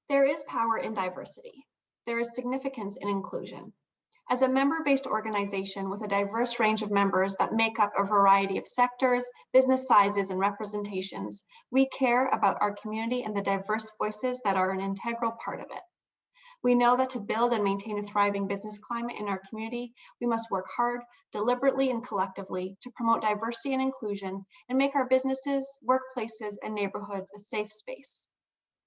There is power in diversity. There is significance in inclusion. As a member-based organization with a diverse range of members that make up a variety of sectors, business sizes, and representations, we care about our community and the diverse voices that are an integral part of it. We know that to build and maintain a thriving business climate in our community, we must work hard, deliberately and collectively to promote diversity and inclusion and make our businesses, workplaces, and neighborhoods a safe space.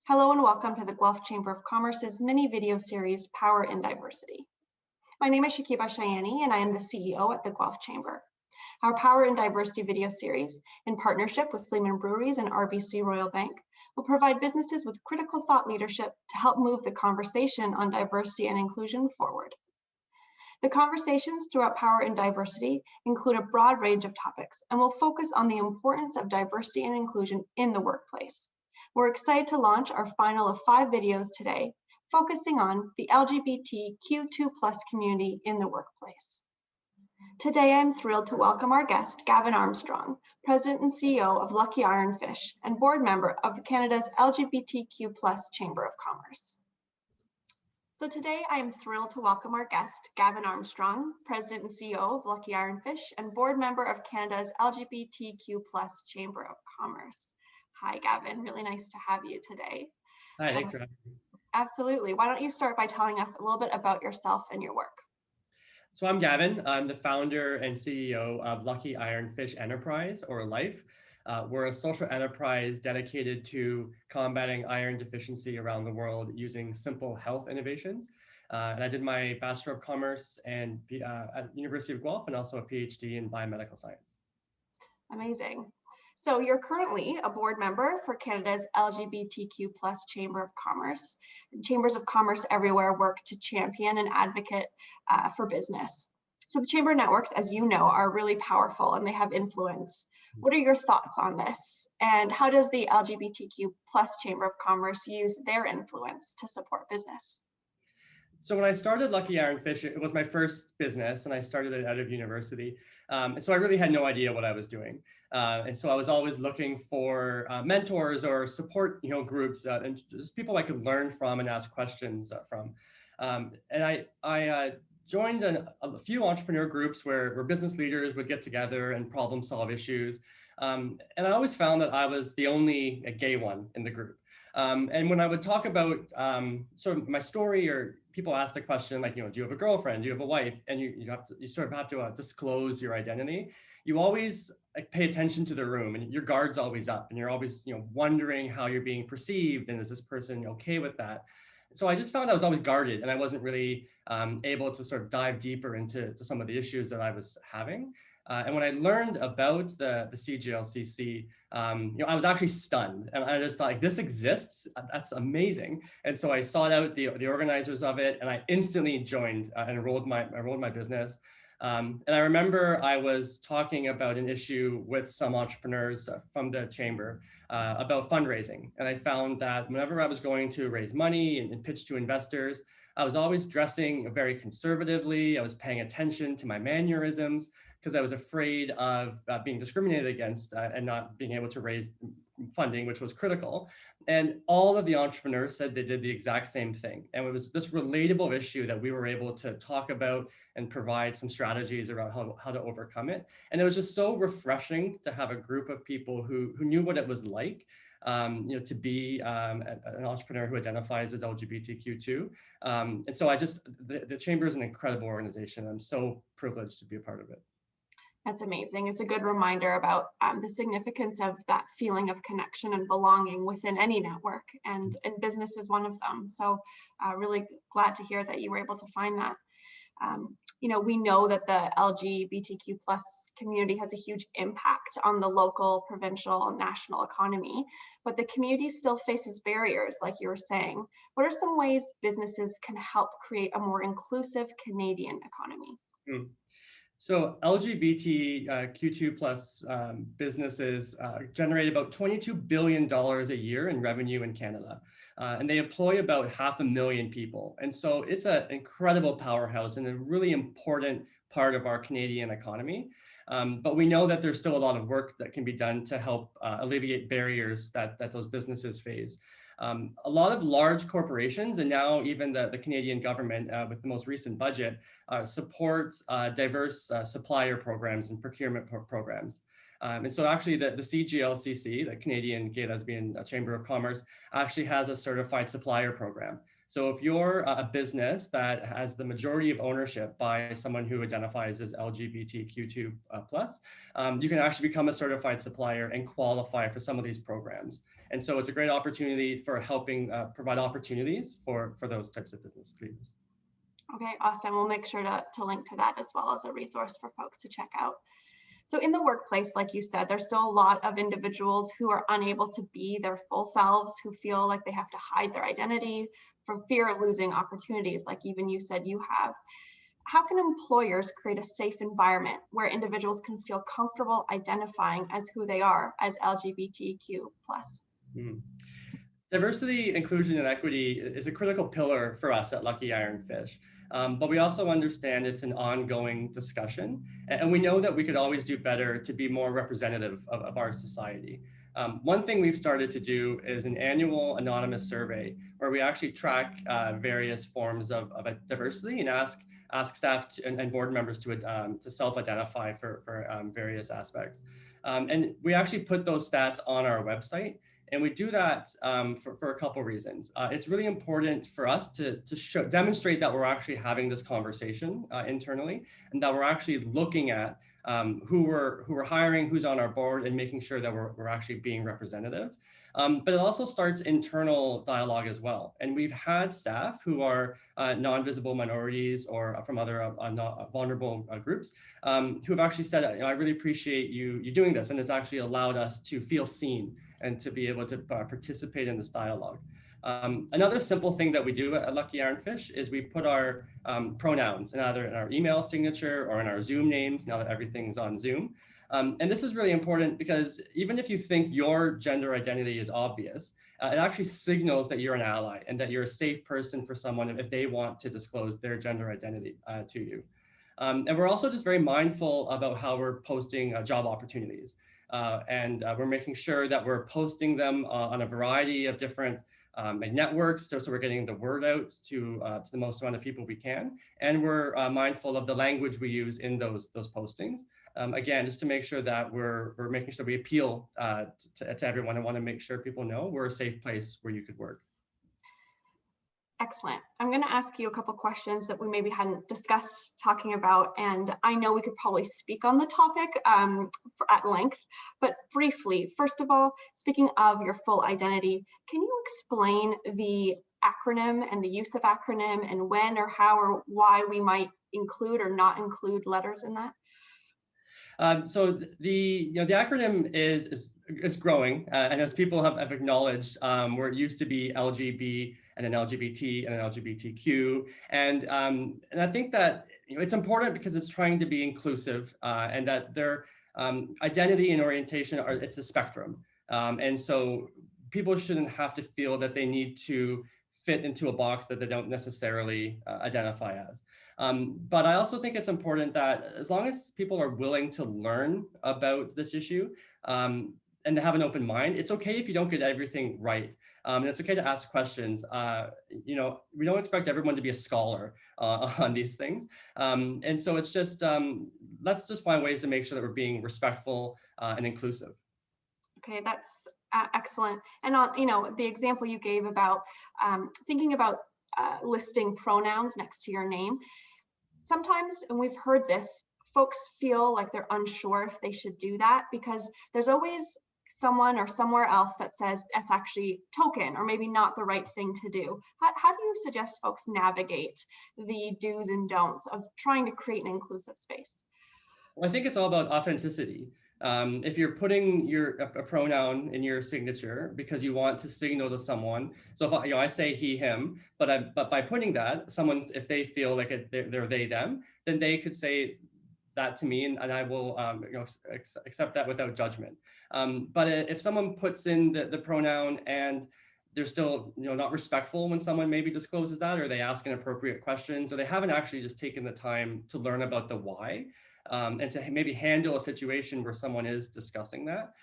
Hello and welcome to the Guelph Chamber of Commerce's mini video series, Power in Diversity. My name is Shakiba Shayani and I am the CEO at the Guelph Chamber. Our Power in Diversity video series, in partnership with Sleeman Breweries and RBC Royal Bank, will provide businesses with critical thought leadership to help move the conversation on diversity and inclusion forward. The conversations throughout Power in Diversity include a broad range of topics and will focus on the importance of diversity and inclusion in the workplace. We're excited to launch our final of 5 videos today, focusing on the LGBTQ2+ community in the workplace. Today, I'm thrilled to welcome our guest, Gavin Armstrong, President and CEO of Lucky Ironfish and board member of Canada's LGBTQ Chamber of Commerce. So today, I am thrilled to welcome our guest, Gavin Armstrong, President and CEO of Lucky Ironfish and board member of Canada's LGBTQ Chamber of Commerce. Hi, Gavin. Really nice to have you today. Hi, thanks for having me. Absolutely. Why don't you start by telling us a little bit about yourself and your work? So I'm Gavin. I'm the founder and CEO of Lucky Ironfish Enterprise, or LIFE. We're a social enterprise dedicated to combating iron deficiency around the world using simple health innovations. And I did my Bachelor of Commerce at the University of Guelph and also a PhD in biomedical science. Amazing. So you're currently a board member for Canada's LGBTQ Chamber of Commerce. Chambers of Commerce everywhere work to champion and advocate for business. So the chamber networks, as you know, are really powerful and they have influence. What are your thoughts on this? And how does the LGBTQ Chamber of Commerce use their influence to support business? So when I started Lucky Ironfish, it was my first business and I started it out of university. So I really had no idea what I was doing. And so I was always looking for mentors or support, groups and just people I could learn from and ask questions from. And I joined a few entrepreneur groups where business leaders would get together and problem solve issues. And I always found that I was the only gay one in the group. And when I would talk about sort of my story, or people ask the question like, do you have a girlfriend? Do you have a wife? And you sort of have to disclose your identity. You always pay attention to the room, and your guard's always up, and you're always wondering how you're being perceived, and is this person okay with that? So I just found I was always guarded, and I wasn't really able to sort of dive deeper into some of the issues that I was having. And when I learned about the CGLCC, I was actually stunned, and I just thought, like, this exists. That's amazing. And so I sought out the organizers of it, and I instantly joined and enrolled my business. And I remember I was talking about an issue with some entrepreneurs from the chamber about fundraising, and I found that whenever I was going to raise money and pitch to investors, I was always dressing very conservatively. I was paying attention to my mannerisms, because I was afraid of being discriminated against and not being able to raise funding, which was critical. And all of the entrepreneurs said they did the exact same thing. And it was this relatable issue that we were able to talk about and provide some strategies around how to overcome it. And it was just so refreshing to have a group of people who knew what it was like to be an entrepreneur who identifies as LGBTQ2. And so the Chamber is an incredible organization. I'm so privileged to be a part of it. That's amazing. It's a good reminder about the significance of that feeling of connection and belonging within any network, and business is one of them. So really glad to hear that you were able to find that. We know that the LGBTQ community has a huge impact on the local, provincial, and national economy, but the community still faces barriers, like you were saying. What are some ways businesses can help create a more inclusive Canadian economy? So LGBTQ2+ businesses generate about $22 billion a year in revenue in Canada. And they employ about 500,000 people. And so it's an incredible powerhouse and a really important part of our Canadian economy. But we know that there's still a lot of work that can be done to help alleviate barriers that those businesses face. A lot of large corporations, and now even the Canadian government with the most recent budget, supports diverse supplier programs and procurement programs. And so actually the CGLCC, the Canadian Gay Lesbian Chamber of Commerce, actually has a certified supplier program. So if you're a business that has the majority of ownership by someone who identifies as LGBTQ2+, you can actually become a certified supplier and qualify for some of these programs. And so it's a great opportunity for helping provide opportunities for those types of business leaders. Okay, awesome. We'll make sure to link to that as well as a resource for folks to check out. So in the workplace, like you said, there's still a lot of individuals who are unable to be their full selves, who feel like they have to hide their identity for fear of losing opportunities, like even you said you have. How can employers create a safe environment where individuals can feel comfortable identifying as who they are as LGBTQ+? Diversity, inclusion, and equity is a critical pillar for us at Lucky Ironfish. But we also understand it's an ongoing discussion, and we know that we could always do better to be more representative of our society. One thing we've started to do is an annual anonymous survey where we actually track various forms of diversity and ask staff and board members to self-identify for various aspects. And we actually put those stats on our website. And we do that for a couple of reasons. It's really important for us to demonstrate that we're actually having this conversation internally, and that we're actually looking at who we're hiring, who's on our board, and making sure that we're actually being representative. But it also starts internal dialogue as well. And we've had staff who are non-visible minorities or from other vulnerable groups who have actually said, I really appreciate you doing this. And it's actually allowed us to feel seen and to be able to participate in this dialogue. Another simple thing that we do at Lucky Ironfish is we put our pronouns either in our email signature or in our Zoom names now that everything's on Zoom. And this is really important because even if you think your gender identity is obvious, it actually signals that you're an ally and that you're a safe person for someone if they want to disclose their gender identity to you. And we're also just very mindful about how we're posting job opportunities. And we're making sure that we're posting them on a variety of different networks, so we're getting the word out to the most amount of people we can. And we're mindful of the language we use in those postings. Again, just to make sure that we're making sure we appeal to everyone. I want to make sure people know we're a safe place where you could work. Excellent. I'm going to ask you a couple questions that we maybe hadn't discussed talking about, and I know we could probably speak on the topic at length, but briefly, first of all, speaking of your full identity, can you explain the acronym and the use of acronym and when or how or why we might include or not include letters in that? So the acronym is growing, and as people have acknowledged, where it used to be LGB and then LGBT and then LGBTQ, and I think that it's important because it's trying to be inclusive, and that their identity and orientation it's a spectrum, and so people shouldn't have to feel that they need to fit into a box that they don't necessarily identify as. But I also think it's important that as long as people are willing to learn about this issue and to have an open mind, it's okay if you don't get everything right. And it's okay to ask questions. We don't expect everyone to be a scholar on these things. And so it's just, let's just find ways to make sure that we're being respectful and inclusive. Okay, that's excellent. And the example you gave about thinking about listing pronouns next to your name. Sometimes, and we've heard this, folks feel like they're unsure if they should do that because there's always someone or somewhere else that says that's actually token or maybe not the right thing to do. How do you suggest folks navigate the do's and don'ts of trying to create an inclusive space? Well, I think it's all about authenticity. If you're putting a pronoun in your signature because you want to signal to someone, so if I say he, him, but by putting that, someone, if they feel like they're they, them, then they could say that to me, and I will accept that without judgment. But if someone puts in the pronoun and they're still not respectful when someone maybe discloses that, or they ask inappropriate questions, or they haven't actually just taken the time to learn about the why, and to maybe handle a situation where someone is discussing that,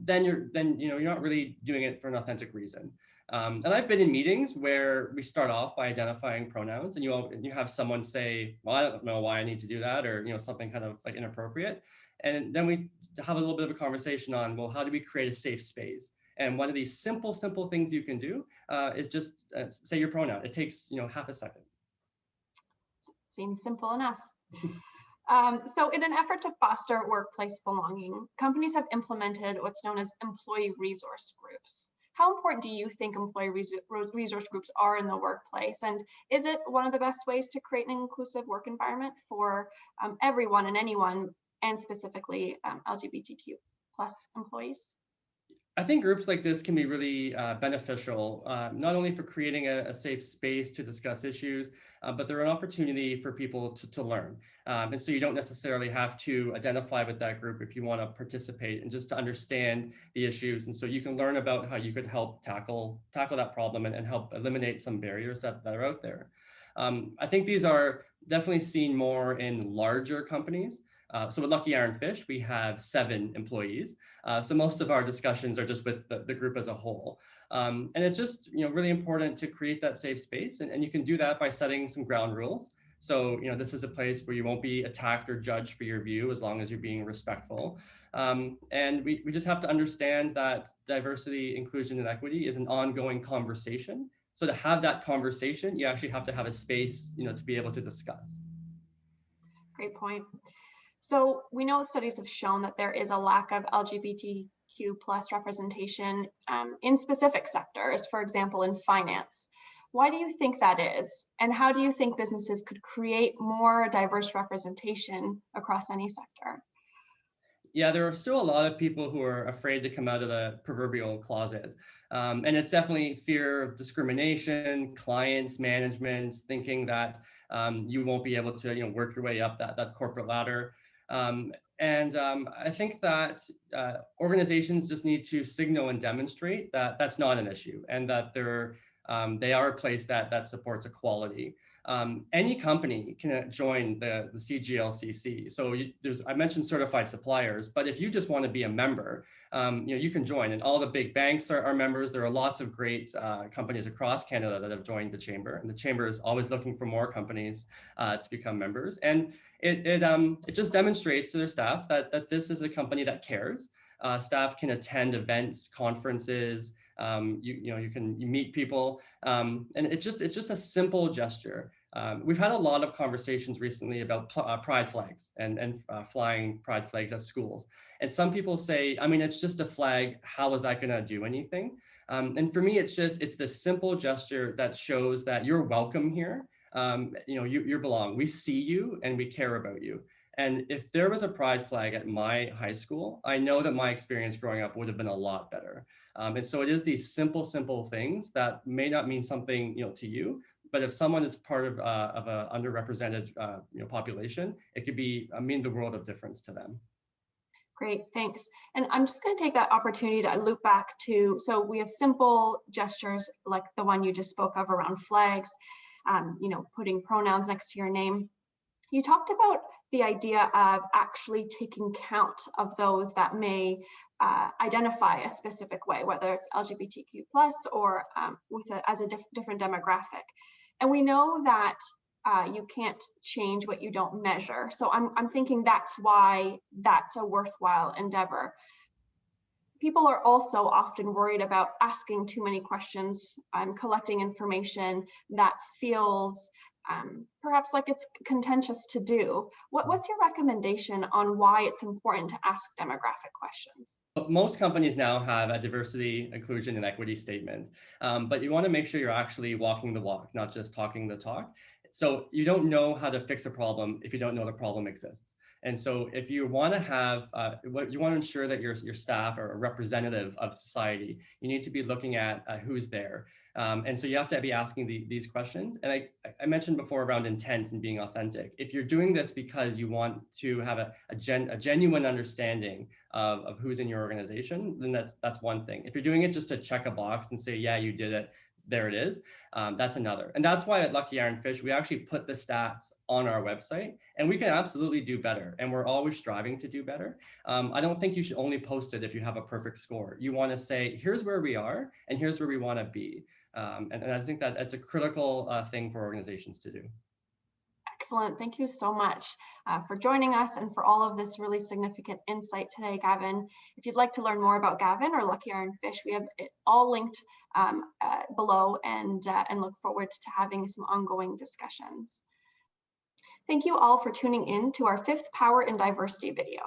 then you're not really doing it for an authentic reason. And I've been in meetings where we start off by identifying pronouns, and you have someone say, well, I don't know why I need to do that, or something kind of like inappropriate. And then we have a little bit of a conversation on, well, how do we create a safe space? And one of these simple things you can do is just say your pronoun. It takes half a second. Seems simple enough. So in an effort to foster workplace belonging, companies have implemented what's known as employee resource groups. How important do you think employee resource groups are in the workplace? And is it one of the best ways to create an inclusive work environment for everyone and anyone, and specifically LGBTQ plus employees? I think groups like this can be really beneficial, not only for creating a safe space to discuss issues, but they're an opportunity for people to learn. And so you don't necessarily have to identify with that group if you want to participate, and just to understand the issues. And so you can learn about how you could help tackle that problem and help eliminate some barriers that are out there. I think these are definitely seen more in larger companies. So with Lucky Ironfish, we have 7 employees. So most of our discussions are just with the group as a whole. And it's just really important to create that safe space. And you can do that by setting some ground rules. So this is a place where you won't be attacked or judged for your view, as long as you're being respectful. And we just have to understand that diversity, inclusion, and equity is an ongoing conversation. So to have that conversation, you actually have to have a space to be able to discuss. Great point. So we know studies have shown that there is a lack of LGBTQ plus representation in specific sectors, for example, in finance. Why do you think that is? And how do you think businesses could create more diverse representation across any sector? Yeah, there are still a lot of people who are afraid to come out of the proverbial closet. And it's definitely fear of discrimination, clients, management, thinking that you won't be able to work your way up that corporate ladder. I think that organizations just need to signal and demonstrate that that's not an issue, and that they are a place that supports equality. Any company can join the CGLCC. So I mentioned certified suppliers, but if you just want to be a member, you can join. And all the big banks are members. There are lots of great companies across Canada that have joined the chamber, and the chamber is always looking for more companies to become members. And it just demonstrates to their staff that this is a company that cares. Staff can attend events, conferences. You can meet people, and it's just a simple gesture. We've had a lot of conversations recently about pride flags and flying pride flags at schools. And some people say, I mean, it's just a flag. How is that going to do anything? And for me, it's this simple gesture that shows that you're welcome here. You belong. We see you and we care about you. And if there was a pride flag at my high school, I know that my experience growing up would have been a lot better. And so it is these simple things that may not mean something, to you, but if someone is part of an underrepresented, population, it could mean the world of difference to them. Great, thanks. And I'm just going to take that opportunity to loop back to, so we have simple gestures like the one you just spoke of around flags, putting pronouns next to your name. You talked about the idea of actually taking count of those that may identify a specific way, whether it's LGBTQ plus or as a different demographic. And we know that you can't change what you don't measure. So I'm thinking that's why that's a worthwhile endeavor. People are also often worried about asking too many questions, collecting information that feels perhaps like it's contentious to do. What's your recommendation on why it's important to ask demographic questions? Most companies now have a diversity, inclusion, and equity statement, but you want to make sure you're actually walking the walk, not just talking the talk. So you don't know how to fix a problem if you don't know the problem exists. And so if you want to have, you want to ensure that your staff are a representative of society, you need to be looking at who's there. And so you have to be asking these questions. And I mentioned before around intent and being authentic. If you're doing this because you want to have a genuine understanding of who's in your organization, then that's one thing. If you're doing it just to check a box and say, yeah, you did it, there it is. That's another. And that's why at Lucky Ironfish, we actually put the stats on our website, and we can absolutely do better. And we're always striving to do better. I don't think you should only post it if you have a perfect score. You want to say, here's where we are, and here's where we want to be. And I think that that's a critical thing for organizations to do. Excellent. Thank you so much for joining us and for all of this really significant insight today, Gavin. If you'd like to learn more about Gavin or Lucky Ironfish, we have it all linked below, and look forward to having some ongoing discussions. Thank you all for tuning in to our 5th Power in Diversity video.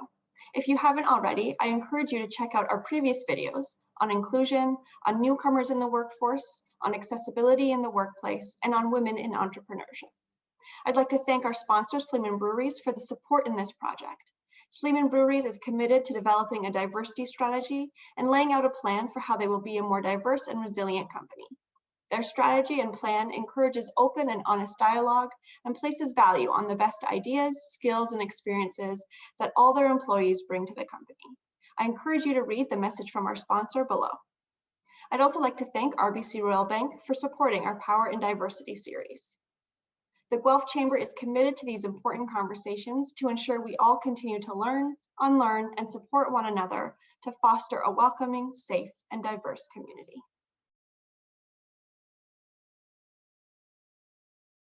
If you haven't already, I encourage you to check out our previous videos on inclusion, on newcomers in the workforce, on accessibility in the workplace, and on women in entrepreneurship. I'd like to thank our sponsor, Sleeman Breweries, for the support in this project. Sleeman Breweries is committed to developing a diversity strategy and laying out a plan for how they will be a more diverse and resilient company. Their strategy and plan encourages open and honest dialogue and places value on the best ideas, skills, and experiences that all their employees bring to the company. I encourage you to read the message from our sponsor below. I'd also like to thank RBC Royal Bank for supporting our Power in Diversity series. The Guelph Chamber is committed to these important conversations to ensure we all continue to learn, unlearn, and support one another to foster a welcoming, safe, and diverse community.